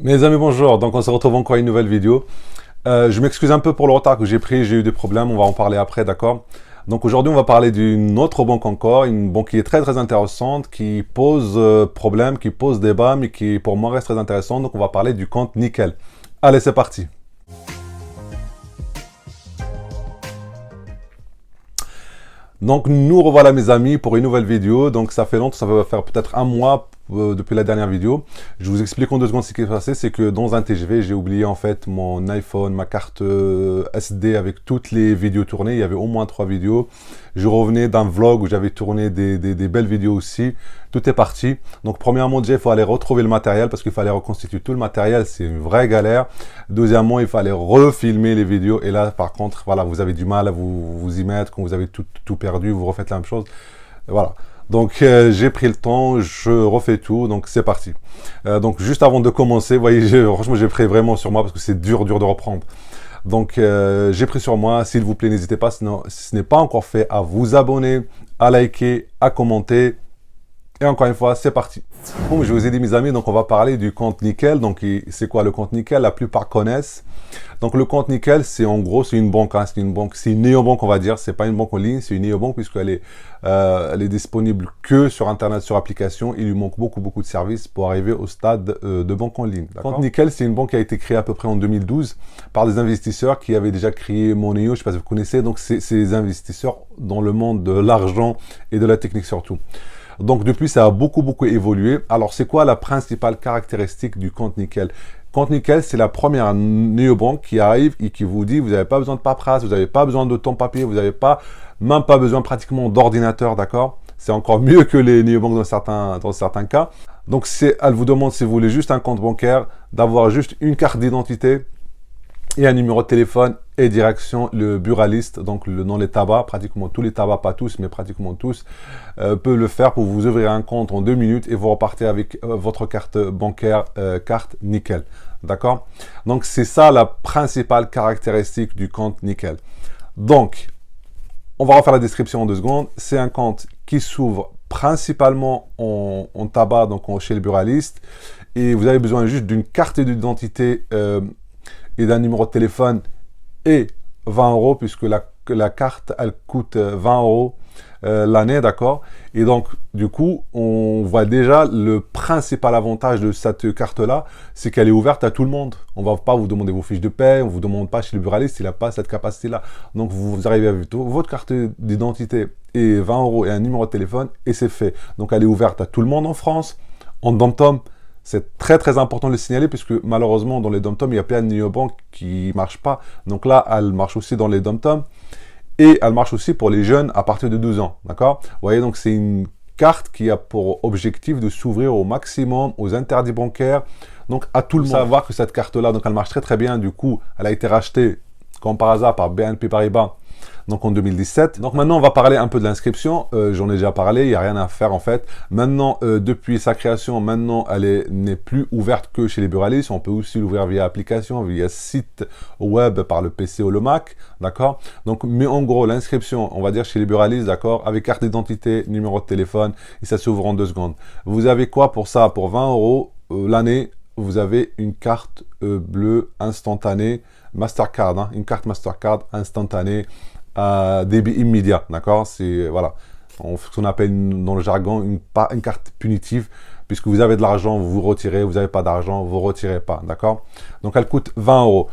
Mes amis, bonjour. Donc, on se retrouve encore à une nouvelle vidéo. Je m'excuse un peu pour le retard que j'ai pris. J'ai eu des problèmes. On va en parler après, d'accord? Donc, aujourd'hui, on va parler d'une autre banque encore. Une banque qui est très, très intéressante, qui pose problème, qui pose débat, mais qui, pour moi, reste très intéressante. Donc, on va parler du compte Nickel. Allez, c'est parti. Donc, nous revoilà, mes amis, pour une nouvelle vidéo. Donc, ça fait longtemps, ça va faire peut-être un mois depuis la dernière vidéo. Je vous explique en 2 secondes ce qui est passé. C'est que dans un TGV, j'ai oublié en fait mon iPhone, ma carte SD avec toutes les vidéos tournées. Il y avait au moins 3 vidéos. Je revenais d'un vlog où j'avais tourné des belles vidéos aussi. Tout est parti. Donc, premièrement, déjà, il faut aller retrouver le matériel parce qu'il fallait reconstituer tout le matériel. C'est une vraie galère. Deuxièmement, il fallait refilmer les vidéos. Et là, par contre, voilà, vous avez du mal à vous y mettre. Quand vous avez tout perdu, vous refaites la même chose. Voilà. Donc, j'ai pris le temps, je refais tout, donc c'est parti. Donc, juste avant de commencer, vous voyez, franchement, j'ai pris vraiment sur moi parce que c'est dur de reprendre. Donc, j'ai pris sur moi, s'il vous plaît, n'hésitez pas, sinon, si ce n'est pas encore fait, à vous abonner, à liker, à commenter. Et encore une fois, c'est parti. Comme je vous ai dit, mes amis, donc on va parler du compte Nickel. Donc, c'est quoi le compte Nickel? La plupart connaissent. Donc, le compte Nickel, c'est en gros, c'est une banque, hein, c'est une néobanque, on va dire. C'est pas une banque en ligne, c'est une néobanque puisqu'elle est disponible que sur Internet, sur application. Il lui manque beaucoup de services pour arriver au stade de banque en ligne. Le compte Nickel, c'est une banque qui a été créée à peu près en 2012 par des investisseurs qui avaient déjà créé Moneo. Je ne sais pas si vous connaissez. Donc, c'est des investisseurs dans le monde de l'argent et de la technique surtout. Donc, depuis, ça a beaucoup évolué. Alors, c'est quoi la principale caractéristique du compte Nickel? Compte Nickel, c'est la première néobanque qui arrive et qui vous dit, vous n'avez pas besoin de paperasse, vous n'avez pas besoin de temps papier, vous n'avez même pas besoin pratiquement d'ordinateur, d'accord? C'est encore mieux que les néobanques dans certains cas. Donc, elle vous demande, si vous voulez juste un compte bancaire, d'avoir juste une carte d'identité et un numéro de téléphone et direction le buraliste, donc dans les tabacs, pratiquement tous les tabacs, pas tous, mais pratiquement tous, peut le faire pour vous ouvrir un compte en 2 minutes et vous repartez avec votre carte bancaire, carte Nickel. D'accord? Donc, c'est ça la principale caractéristique du compte Nickel. Donc, on va refaire la description en 2 secondes. C'est un compte qui s'ouvre principalement en tabac, donc chez le buraliste. Et vous avez besoin juste d'une carte d'identité et d'un numéro de téléphone et 20 euros, puisque la carte, elle coûte 20 euros l'année, d'accord? Et donc, du coup, on voit déjà le principal avantage de cette carte-là, c'est qu'elle est ouverte à tout le monde. On ne va pas vous demander vos fiches de paie, on ne vous demande pas chez le buraliste, il n'a pas cette capacité-là. Donc, vous arrivez avec votre carte d'identité et 20 euros et un numéro de téléphone, et c'est fait. Donc, elle est ouverte à tout le monde en France, en dom-tom. C'est très important de le signaler puisque malheureusement dans les dom-tom, il y a plein de néobanques qui ne marchent pas. Donc là, elle marche aussi dans les dom-tom et elle marche aussi pour les jeunes à partir de 12 ans. D'accord? Vous voyez, donc c'est une carte qui a pour objectif de s'ouvrir au maximum aux interdits bancaires, donc à tout le monde. Il faut savoir que cette carte-là, donc elle marche très bien. Du coup, elle a été rachetée comme par hasard par BNP Paribas. Donc en 2017. Donc maintenant, on va parler un peu de l'inscription. J'en ai déjà parlé, il n'y a rien à faire en fait. Maintenant, depuis sa création, maintenant, elle n'est plus ouverte que chez les buralistes. On peut aussi l'ouvrir via application, via site web par le PC ou le Mac. D'accord? Donc, mais en gros, l'inscription, on va dire chez les buralistes, d'accord? Avec carte d'identité, numéro de téléphone, et ça s'ouvre en 2 secondes. Vous avez quoi pour ça? Pour 20 euros l'année, vous avez une carte bleue instantanée, Mastercard, hein, une carte Mastercard instantanée, à débit immédiat, d'accord? C'est, voilà, ce qu'on appelle dans le jargon une carte punitive, puisque vous avez de l'argent, vous retirez, vous n'avez pas d'argent, vous retirez pas, d'accord? Donc, elle coûte 20 euros.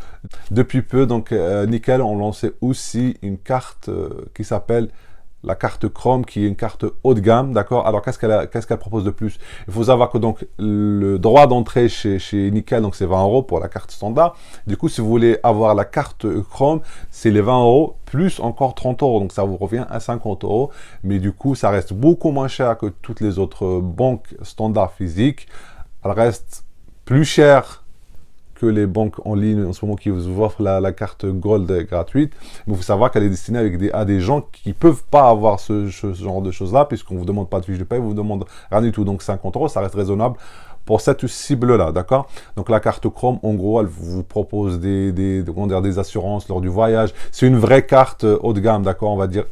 Depuis peu, donc, Nickel ont lancé aussi une carte qui s'appelle la carte Chrome, qui est une carte haut de gamme, d'accord? Alors, qu'est-ce qu'elle propose de plus? Il faut savoir que donc le droit d'entrée chez Nickel, donc c'est 20 euros pour la carte standard. Du coup, si vous voulez avoir la carte Chrome, c'est les 20 euros plus encore 30 euros. Donc, ça vous revient à 50 euros. Mais du coup, ça reste beaucoup moins cher que toutes les autres banques standards physiques. Elle reste plus chère que les banques en ligne en ce moment qui vous offrent la carte Gold gratuite. Mais il faut savoir qu'elle est destinée à des gens qui ne peuvent pas avoir ce genre de choses-là, puisqu'on ne vous demande pas de fiche de paie, on vous demande rien du tout. Donc 50 euros, ça reste raisonnable pour cette cible-là, d'accord? Donc la carte Chrome, en gros, elle vous propose des assurances lors du voyage. C'est une vraie carte haut de gamme, d'accord? On va dire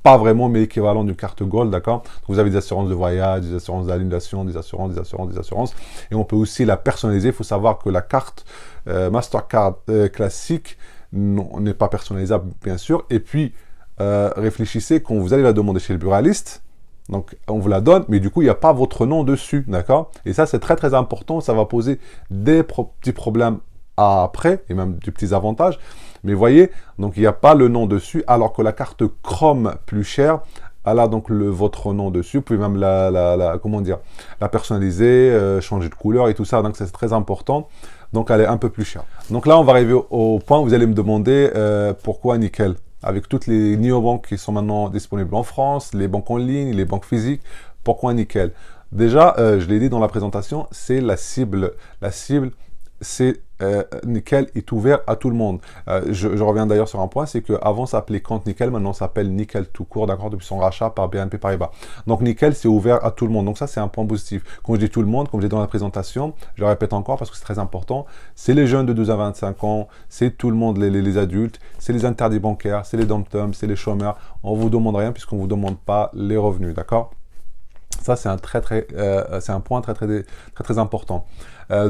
pas vraiment, mais l'équivalent d'une carte Gold, d'accord? Vous avez des assurances de voyage, des assurances d'annulation, des assurances. Et on peut aussi la personnaliser. Il faut savoir que la carte Mastercard classique n'est pas personnalisable, bien sûr. Et puis, réfléchissez quand vous allez la demander chez le buraliste. Donc, on vous la donne, mais du coup, il n'y a pas votre nom dessus, d'accord? Et ça, c'est très, très important. Ça va poser des petits problèmes après, et même des petits avantages. Mais voyez, donc, il n'y a pas le nom dessus, alors que la carte Chrome plus chère, elle a donc votre nom dessus. Vous pouvez même comment dire, la personnaliser, changer de couleur et tout ça. Donc, c'est très important. Donc, elle est un peu plus chère. Donc là, on va arriver au point où vous allez me demander pourquoi nickel? Avec toutes les néobanques qui sont maintenant disponibles en France, les banques en ligne, les banques physiques, pourquoi nickel? Déjà, je l'ai dit dans la présentation, c'est la cible. La cible, c'est Nickel est ouvert à tout le monde. Je reviens d'ailleurs sur un point, c'est qu'avant ça s'appelait Compte Nickel, maintenant ça s'appelle Nickel tout court, d'accord, depuis son rachat par BNP Paribas. Donc Nickel, c'est ouvert à tout le monde. Donc ça, c'est un point positif. Quand je dis tout le monde, comme je dis dans la présentation, je le répète encore parce que c'est très important, c'est les jeunes de 12 à 25 ans, c'est tout le monde, les adultes, c'est les interdits bancaires, c'est les dom-toms, c'est les chômeurs. On vous demande rien puisqu'on vous demande pas les revenus, d'accord? Ça, c'est un point très important.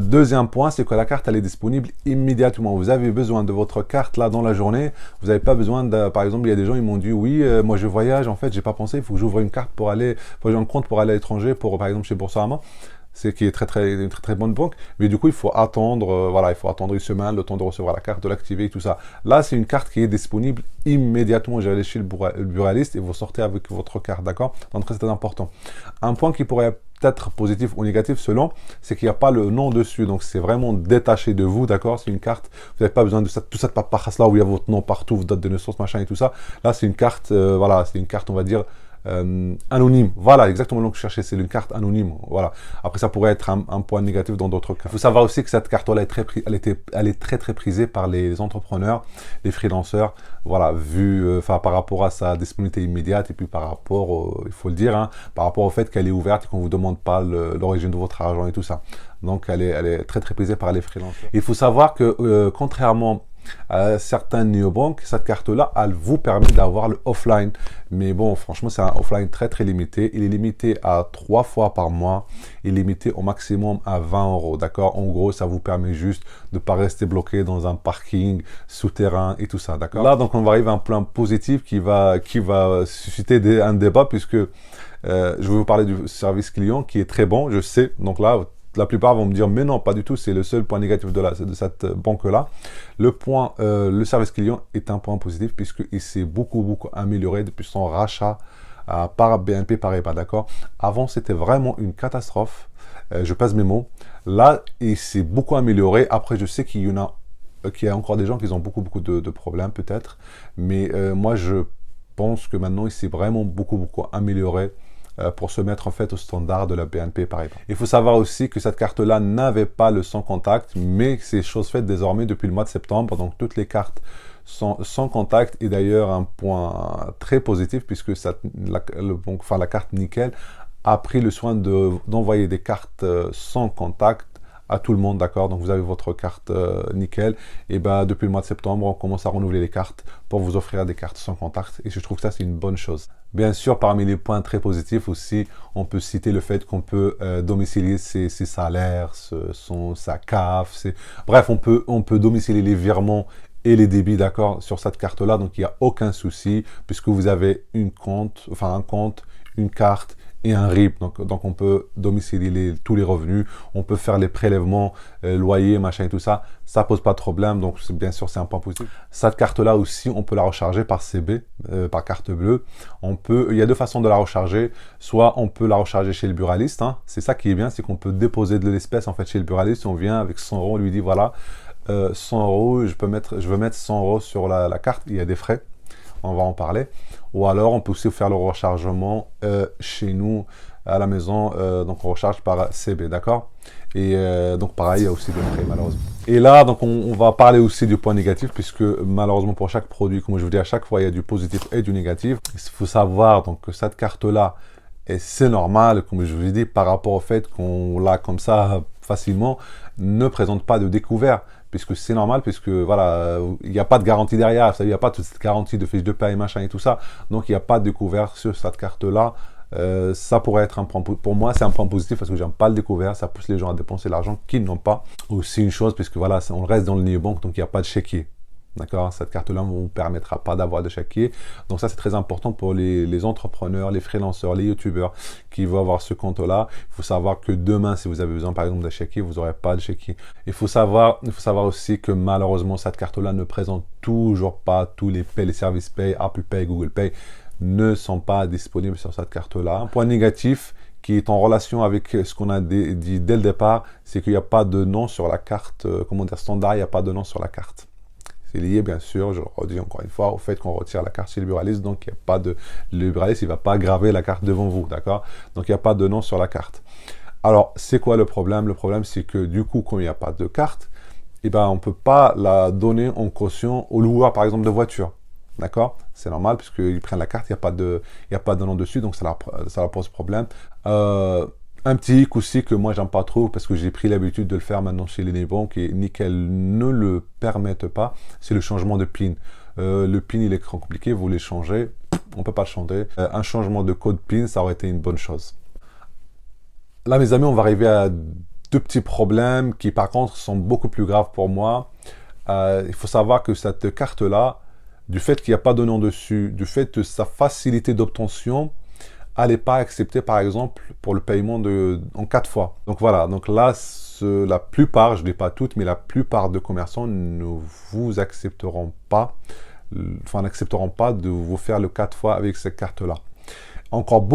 Deuxième point, c'est que la carte, elle est disponible immédiatement. Vous avez besoin de votre carte là dans la journée. Vous n'avez pas besoin de... Par exemple, il y a des gens, ils m'ont dit, oui, moi je voyage, en fait, j'ai pas pensé, il faut que j'ouvre une carte pour aller... faut que j'ai un compte pour aller à l'étranger, par exemple, chez Boursorama. C'est qui est une très bonne banque, mais du coup il faut attendre, voilà, il faut attendre une semaine, le temps de recevoir la carte, de l'activer, tout ça. Là, c'est une carte qui est disponible immédiatement. J'ai allé chez le buraliste et vous sortez avec votre carte, d'accord? Donc c'est très important. Un point qui pourrait peut-être positif ou négatif selon, c'est qu'il n'y a pas le nom dessus, donc c'est vraiment détaché de vous, d'accord? C'est une carte, vous n'avez pas besoin de toute cette paperasse là où il y a votre nom partout, votre date de naissance, machin et tout ça. Là, c'est une carte, voilà, c'est une carte, on va dire, anonyme. Voilà, exactement le que je cherchais, c'est une carte anonyme. Voilà. Après, ça pourrait être un point négatif dans d'autres cas. Il faut savoir aussi que cette carte-là elle est très prisée par les entrepreneurs, les freelanceurs. Voilà, par rapport à sa disponibilité immédiate et puis par rapport, il faut le dire, hein, par rapport au fait qu'elle est ouverte et qu'on vous demande pas l'origine de votre argent et tout ça. Donc, elle est très prisée par les freelanceurs. Il faut savoir que contrairement à certains néobanques, cette carte-là, elle vous permet d'avoir le offline. Mais bon, franchement, c'est un offline très limité. Il est limité à 3 fois par mois. Il est limité au maximum à 20 €. D'accord? En gros, ça vous permet juste de ne pas rester bloqué dans un parking souterrain et tout ça. D'accord? Là, donc, on va arriver à un plan positif qui va susciter un débat puisque je vais vous parler du service client qui est très bon, je sais. Donc là, la plupart vont me dire, mais non, pas du tout, c'est le seul point négatif de cette banque-là. Le service client est un point positif puisqu'il s'est beaucoup amélioré depuis son rachat par BNP Paribas, d'accord? Avant, c'était vraiment une catastrophe, je pèse mes mots. Là, il s'est beaucoup amélioré. Après, je sais qu'il y a encore des gens qui ont beaucoup de problèmes peut-être, mais moi, je pense que maintenant, il s'est vraiment beaucoup amélioré pour se mettre en fait au standard de la BNP Paribas. Il faut savoir aussi que cette carte-là n'avait pas le sans contact, mais c'est chose faite désormais depuis le mois de septembre, donc toutes les cartes sont sans contact, et d'ailleurs un point très positif puisque la carte Nickel a pris le soin d'envoyer des cartes sans contact à tout le monde, d'accord? Donc vous avez votre carte Nickel, et ben depuis le mois de septembre, on commence à renouveler les cartes pour vous offrir des cartes sans contact, et je trouve que ça c'est une bonne chose. Bien sûr, parmi les points très positifs aussi, on peut citer le fait qu'on peut domicilier ses salaires, sa CAF, bref, on peut domicilier les virements et les débits, d'accord, sur cette carte-là, donc il n'y a aucun souci, puisque vous avez un compte, une carte, et un RIB, donc on peut domicilier tous les revenus, on peut faire les prélèvements, loyer, machin et tout ça, ça pose pas de problème, donc bien sûr c'est un point positif. Cette carte-là aussi, on peut la recharger par CB, par carte bleue. Il y a deux façons de la recharger, soit on peut la recharger chez le buraliste, hein. C'est ça qui est bien, c'est qu'on peut déposer de l'espèce en fait chez le buraliste, on vient avec 100 €, on lui dit voilà, 100 €, je veux mettre 100 € sur la carte, il y a des frais. On va en parler. Ou alors, on peut aussi faire le rechargement chez nous, à la maison. Donc, on recharge par CB, d'accord? Et donc, pareil, il y a aussi des frais, malheureusement. Et là, donc, on va parler aussi du point négatif, puisque malheureusement, pour chaque produit, comme je vous dis, à chaque fois, il y a du positif et du négatif. Il faut savoir donc, que cette carte-là, et c'est normal, comme je vous ai dit, par rapport au fait qu'on l'a comme ça, facilement, ne présente pas de découvert, puisque c'est normal, puisque voilà, il n'y a pas de garantie derrière, il n'y a pas toute cette garantie de fiche de paie, machin et tout ça, donc il n'y a pas de découvert sur cette carte-là. Ça pourrait être un point, pour moi c'est un point positif parce que j'aime pas le découvert, ça pousse les gens à dépenser l'argent qu'ils n'ont pas. Aussi une chose, puisque voilà, on reste dans le néobank, donc il n'y a pas de chéquier. D'accord, cette carte-là ne vous permettra pas d'avoir de chéquier. Donc ça, c'est très important pour les entrepreneurs, les freelanceurs, les youtubeurs qui veulent avoir ce compte-là. Il faut savoir que demain, si vous avez besoin, par exemple, de chéquier, vous n'aurez pas de chéquier. Il faut savoir aussi que malheureusement, cette carte-là ne présente toujours pas tous les Pay, les services Pay, Apple Pay, Google Pay ne sont pas disponibles sur cette carte-là. Un point négatif qui est en relation avec ce qu'on a dit dès le départ, c'est qu'il n'y a pas de nom sur la carte, comment dire, standard, il n'y a pas de nom sur la carte. C'est lié, bien sûr, je le redis encore une fois, au fait qu'on retire la carte chez le buraliste, donc il n'y a pas de... Le buraliste, il ne va pas graver la carte devant vous, d'accord? Donc il n'y a pas de nom sur la carte. Alors, c'est quoi le problème? Le problème, c'est que du coup, comme il n'y a pas de carte, eh ben, on ne peut pas la donner en caution au loueur, par exemple, de voiture. D'accord? C'est normal, puisqu'ils prennent la carte, il n'y a pas de nom dessus, donc ça leur pose problème. Un petit hic aussi que moi j'aime pas trop parce que j'ai pris l'habitude de le faire maintenant chez les néobanques et nickel ne le permettent pas, c'est le changement de PIN. Le PIN il est compliqué, vous les changez, on peut pas le changer. Un changement de code PIN ça aurait été une bonne chose. Là mes amis on va arriver à deux petits problèmes qui par contre sont beaucoup plus graves pour moi. Il faut savoir que cette carte là, du fait qu'il n'y a pas de nom dessus, du fait de sa facilité d'obtention, elle n'est pas acceptée par exemple pour le paiement en 4 fois. Donc voilà, donc là, la plupart, je ne dis pas toutes, mais la plupart de commerçants ne vous accepteront pas, enfin n'accepteront pas de vous faire le 4 fois avec cette carte-là. Encore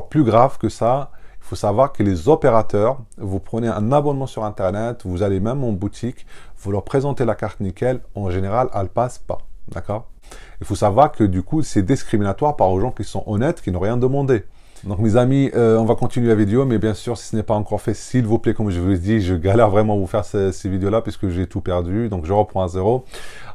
plus grave que ça, il faut savoir que les opérateurs, vous prenez un abonnement sur Internet, vous allez même en boutique, vous leur présentez la carte nickel, en général, elle ne passe pas. D'accord? Il faut savoir que du coup, c'est discriminatoire par aux gens qui sont honnêtes, qui n'ont rien demandé. Donc mes amis, on va continuer la vidéo, mais bien sûr, si ce n'est pas encore fait, s'il vous plaît, comme je vous ai dit, je galère vraiment à vous faire ces vidéos-là, puisque j'ai tout perdu, donc je reprends à zéro.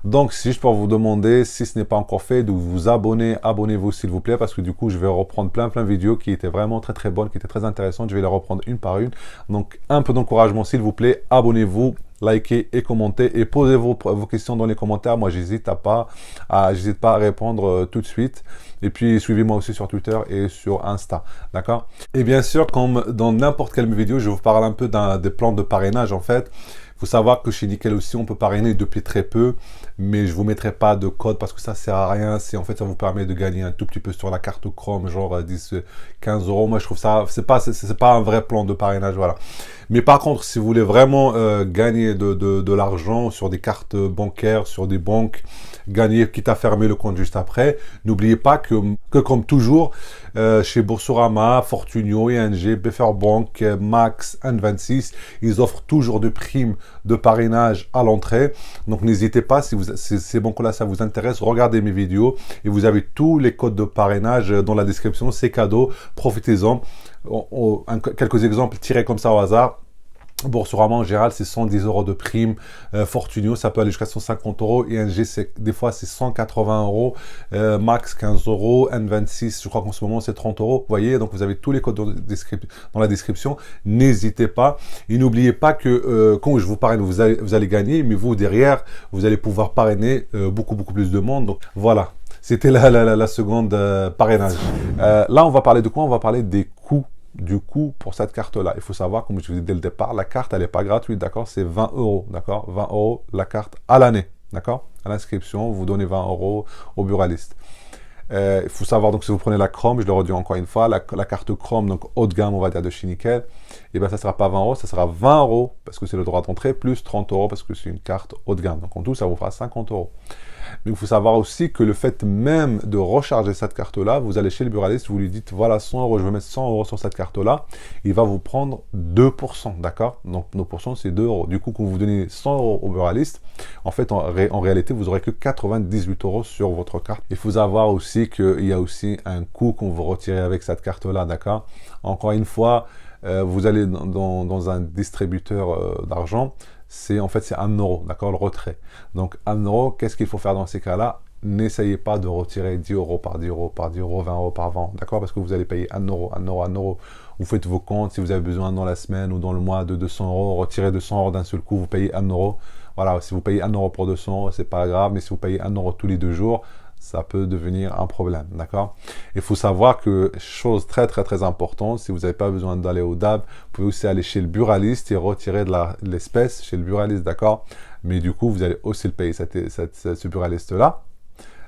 Donc, si je peux vous demander, si ce n'est pas encore fait, de vous abonner, abonnez-vous s'il vous plaît, parce que du coup, je vais reprendre plein de vidéos qui étaient vraiment très bonnes, qui étaient très intéressantes, je vais les reprendre une par une. Donc, un peu d'encouragement s'il vous plaît, abonnez-vous, likez et commentez, et posez vos questions dans les commentaires, moi j'hésite pas à répondre tout de suite. Et puis suivez-moi aussi sur Twitter et sur Insta, d'accord? Et bien sûr, comme dans n'importe quelle vidéo, je vous parle un peu des plans de parrainage en fait. Il faut savoir que chez Nickel aussi, on peut parrainer depuis très peu, mais je vous mettrai pas de code parce que ça sert à rien. En fait, ça vous permet de gagner un tout petit peu sur la carte Chrome, genre 10, 15 euros. Moi, je trouve ça, c'est pas un vrai plan de parrainage, voilà. Mais par contre, si vous voulez vraiment gagner de l'argent sur des cartes bancaires, sur des banques, gagner, quitte à fermer le compte juste après, n'oubliez pas que comme toujours, chez Boursorama, Fortunio, ING, BFR Bank, Max, N26, ils offrent toujours de primes de parrainage à l'entrée. Donc n'hésitez pas, si ces banques-là, ça vous intéresse, regardez mes vidéos et vous avez tous les codes de parrainage dans la description. C'est cadeau, profitez-en. Quelques exemples tirés comme ça au hasard. Boursorama en général c'est 110 euros de prime, Fortunio ça peut aller jusqu'à 150 euros, ING des fois c'est 180 euros, Max 15 euros, N26 je crois qu'en ce moment c'est 30 euros, vous voyez, donc vous avez tous les codes dans la description, n'hésitez pas, et n'oubliez pas que quand je vous parraine vous allez gagner, mais vous derrière vous allez pouvoir parrainer beaucoup plus de monde, donc voilà. C'était la seconde parrainage. Là on va parler de quoi? On va parler des coûts. Du coup, pour cette carte-là, il faut savoir, comme je vous ai dit dès le départ, la carte, elle n'est pas gratuite, d'accord? C'est 20 euros, d'accord? 20 euros la carte à l'année, d'accord? À l'inscription, vous donnez 20 euros au buraliste. Il faut savoir, donc, si vous prenez la Chrome, je le redis encore une fois, la carte Chrome, donc haut de gamme, on va dire, de chez Nickel, et bien, ça ne sera pas 20 euros, ça sera 20 euros, parce que c'est le droit d'entrée, plus 30 euros, parce que c'est une carte haut de gamme. Donc, en tout, ça vous fera 50 euros. Mais il faut savoir aussi que le fait même de recharger cette carte-là, vous allez chez le buraliste, vous lui dites, voilà 100 euros, je vais mettre 100 euros sur cette carte-là, il va vous prendre 2%, d'accord? Donc 2% c'est 2 euros. Du coup, quand vous donnez 100 euros au buraliste, en fait, en réalité, vous n'aurez que 98 euros sur votre carte. Il faut savoir aussi qu'il y a aussi un coût qu'on vous retirez avec cette carte-là, d'accord? Encore une fois, vous allez dans un distributeur d'argent, c'est 1 euro, d'accord, le retrait. Donc 1 euro, qu'est-ce qu'il faut faire dans ces cas-là? n'essayez pas de retirer 10 euros par 10 euros par 10 euros, 20 euros par vente, d'accord? Parce que vous allez payer 1 euro, 1 euro, 1 euro. Vous faites vos comptes, si vous avez besoin dans la semaine ou dans le mois de 200 euros, retirez 200 euros d'un seul coup, vous payez 1 euro. Voilà, si vous payez 1 euro pour 200 euros, c'est pas grave, mais si vous payez 1 euro tous les 2 jours, ça peut devenir un problème, d'accord? Il faut savoir que, chose très importante, si vous n'avez pas besoin d'aller au DAB, vous pouvez aussi aller chez le buraliste et retirer de l'espèce chez le buraliste, d'accord? Mais du coup, vous allez aussi le payer, ce buraliste-là.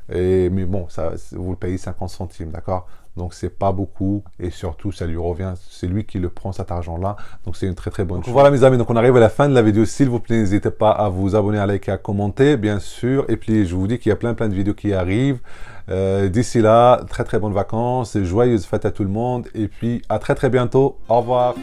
Mais bon, ça, vous le payez 50 centimes, d'accord? Donc, c'est pas beaucoup. Et surtout, ça lui revient. C'est lui qui le prend, cet argent-là. Donc, c'est une très bonne chose. Voilà, mes amis. Donc, on arrive à la fin de la vidéo. S'il vous plaît, n'hésitez pas à vous abonner, à liker, à commenter, bien sûr. Et puis, je vous dis qu'il y a plein de vidéos qui arrivent. D'ici là, très bonnes vacances. Joyeuses fêtes à tout le monde. Et puis, à très bientôt. Au revoir.